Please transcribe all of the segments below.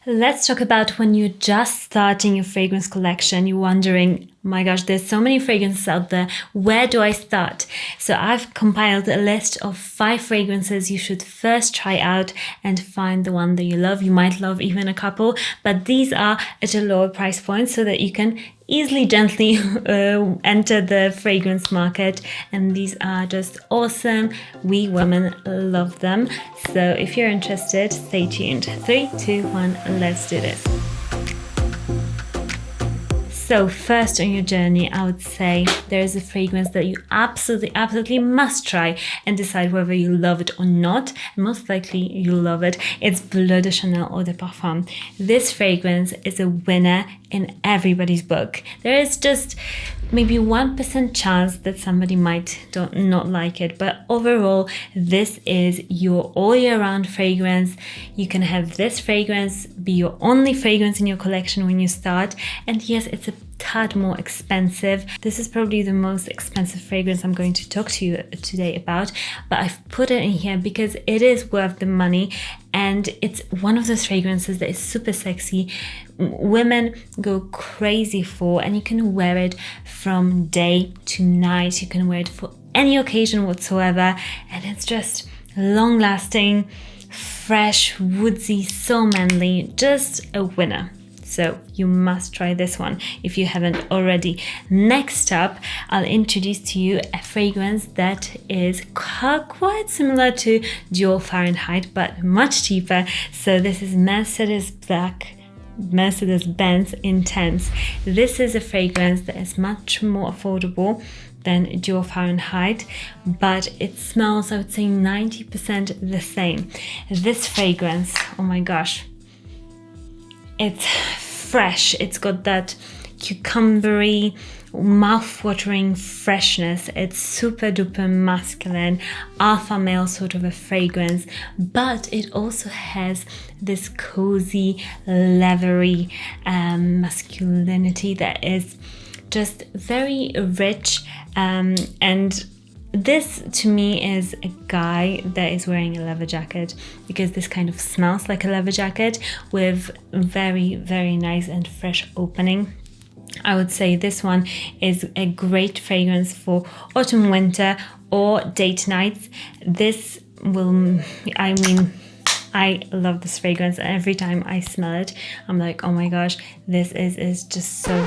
Let's talk about when you're just starting your fragrance collection. You're wondering, my gosh, there's so many fragrances out there. Where do I start? So I've compiled a list of 5 fragrances you should first try out and find the one that you love. You might love even a couple, but these are at a lower price point so that you can easily, gently enter the fragrance market. And these are just awesome. We women love them. So if you're interested, stay tuned. 3, 2, 1, let's do this. So first on your journey, I would say there is a fragrance that you absolutely must try and decide whether you love it or not. Most likely you love it. It's Bleu de Chanel Eau de Parfum. This fragrance is a winner in everybody's book. There is just maybe 1% chance that somebody might not like it, but overall this is your all year round fragrance. You can have this fragrance be your only fragrance in your collection when you start, and yes, it's a tad more expensive. This is probably the most expensive fragrance I'm going to talk to you today about, but I've put it in here because it is worth the money, and it's one of those fragrances that is super sexy. Women go crazy for, and you can wear it from day to night. You can wear it for any occasion whatsoever, and it's just long lasting, fresh, woodsy, so manly, just a winner. So you must try this one if you haven't already. Next up, I'll introduce to you a fragrance that is quite similar to Dior Fahrenheit, but much cheaper. So this is Mercedes Benz Intense. This is a fragrance that is much more affordable than Dior Fahrenheit, but it smells, I would say, 90% the same. This fragrance, oh my gosh, it's fresh. It's got that cucumbery, mouth-watering freshness. It's super duper masculine, alpha male sort of a fragrance, but it also has this cozy, leathery masculinity that is just very rich, and this to me is a guy that is wearing a leather jacket, because this kind of smells like a leather jacket with very, very nice and fresh opening. I would say this one is a great fragrance for autumn, winter, or date nights. I love this fragrance, and every time I smell it, I'm like, oh my gosh, this is just so,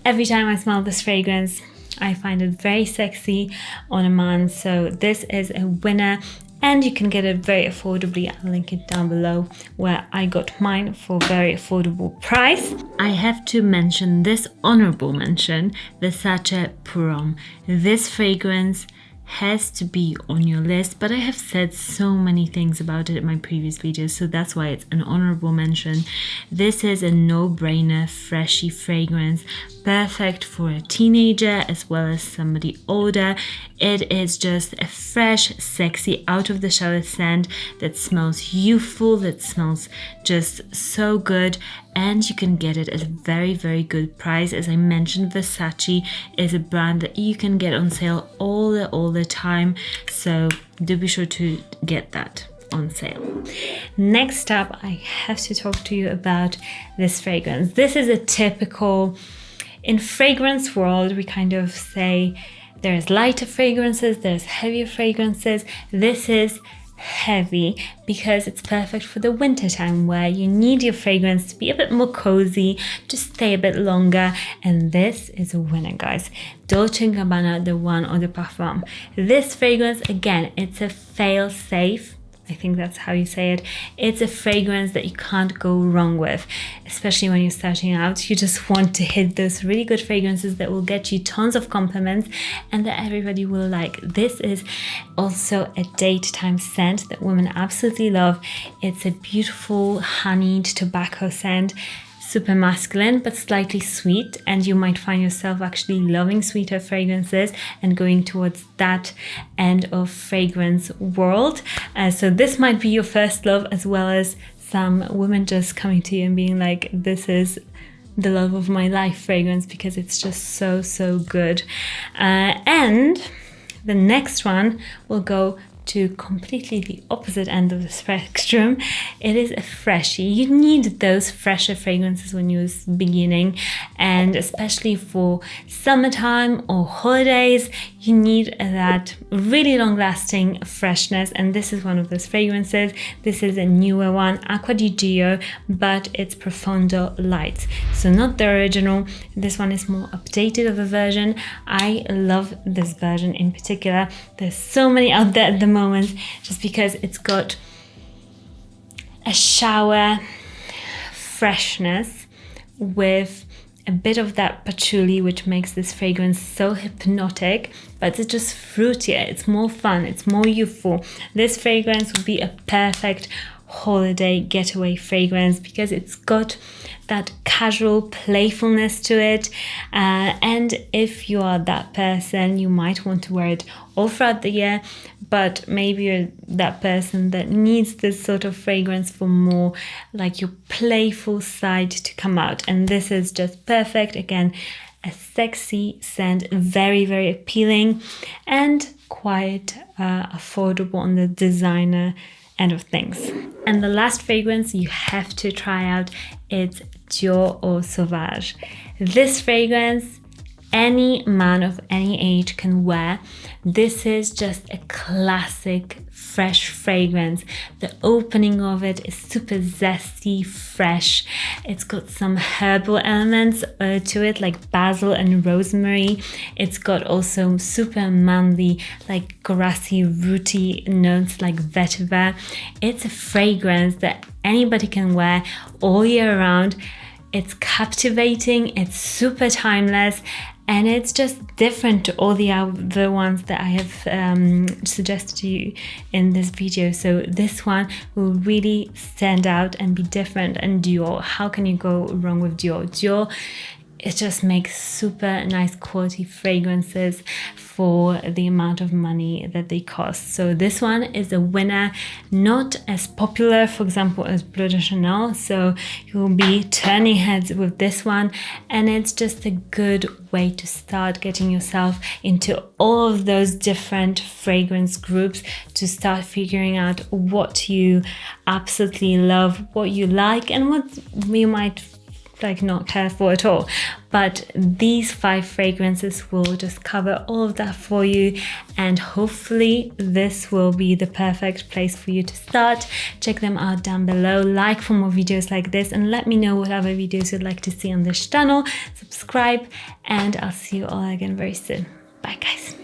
Every time I smell this fragrance, I find it very sexy on a man. So this is a winner, and you can get it very affordably. I'll link it down below where I got mine for very affordable price. I have to mention this honorable mention, Versace Prom. This fragrance has to be on your list, but I have said so many things about it in my previous videos, so that's why it's an honorable mention. This is a no-brainer, freshy fragrance, perfect for a teenager as well as somebody older. It is just a fresh, sexy, out of the shower scent that smells youthful, that smells just so good, and you can get it at a very, very good price. As I mentioned, Versace is a brand that you can get on sale all the time, so do be sure to get that on sale. Next up, I have to talk to you about this fragrance. This is a typical, in fragrance world, we kind of say there's lighter fragrances, there's heavier fragrances. This is heavy because it's perfect for the winter time where you need your fragrance to be a bit more cozy, to stay a bit longer, and this is a winner, guys. Dolce Gabbana The One Eau de Parfum. This fragrance, again, it's a fail-safe. I think that's how you say it. It's a fragrance that you can't go wrong with, especially when you're starting out. You just want to hit those really good fragrances that will get you tons of compliments and that everybody will like. This is also a daytime scent that women absolutely love. It's a beautiful honeyed tobacco scent. Super masculine but slightly sweet, and you might find yourself actually loving sweeter fragrances and going towards that end of fragrance world. So this might be your first love, as well as some women just coming to you and being like, this is the love of my life fragrance, because it's just so good. And the next one will go to completely the opposite end of the spectrum. It is a freshie. You need those fresher fragrances when you're beginning, and especially for summertime or holidays, you need that really long-lasting freshness, and this is one of those fragrances. This is a newer one, Aqua Duo, but it's Profondo Light. So not the original. This one is more updated of a version. I love this version in particular. There's so many out there at the moment just because it's got a shower freshness with a bit of that patchouli, which makes this fragrance so hypnotic, but it's just fruitier, it's more fun, it's more youthful. This fragrance would be a perfect holiday getaway fragrance because it's got that casual playfulness to it, and if you are that person, you might want to wear it all throughout the year, but maybe you're that person that needs this sort of fragrance for more like your playful side to come out, and this is just perfect. Again, a sexy scent, very, very appealing and quite affordable on the designer end of things. And the last fragrance you have to try out, it's Dior or Sauvage. This fragrance, any man of any age can wear. This is just a classic fresh fragrance. The opening of it is super zesty, fresh. It's got some herbal elements to it, like basil and rosemary. It's got also super manly, like grassy, rooty notes like vetiver. It's a fragrance that anybody can wear all year round. It's captivating, it's super timeless, and it's just different to all the other ones that I have suggested to you in this video. So this one will really stand out and be different. And Dior, how can you go wrong with Dior? Dior, it just makes super nice quality fragrances for the amount of money that they cost. So this one is a winner, not as popular, for example, as Bleu de Chanel. So you'll be turning heads with this one, and it's just a good way to start getting yourself into all of those different fragrance groups, to start figuring out what you absolutely love, what you like, and what you might like not care for at all. But these 5 fragrances will just cover all of that for you, and hopefully this will be the perfect place for you to start. Check them out down below, like for more videos like this, and let me know what other videos you'd like to see on this channel. Subscribe, and I'll see you all again very soon. Bye guys.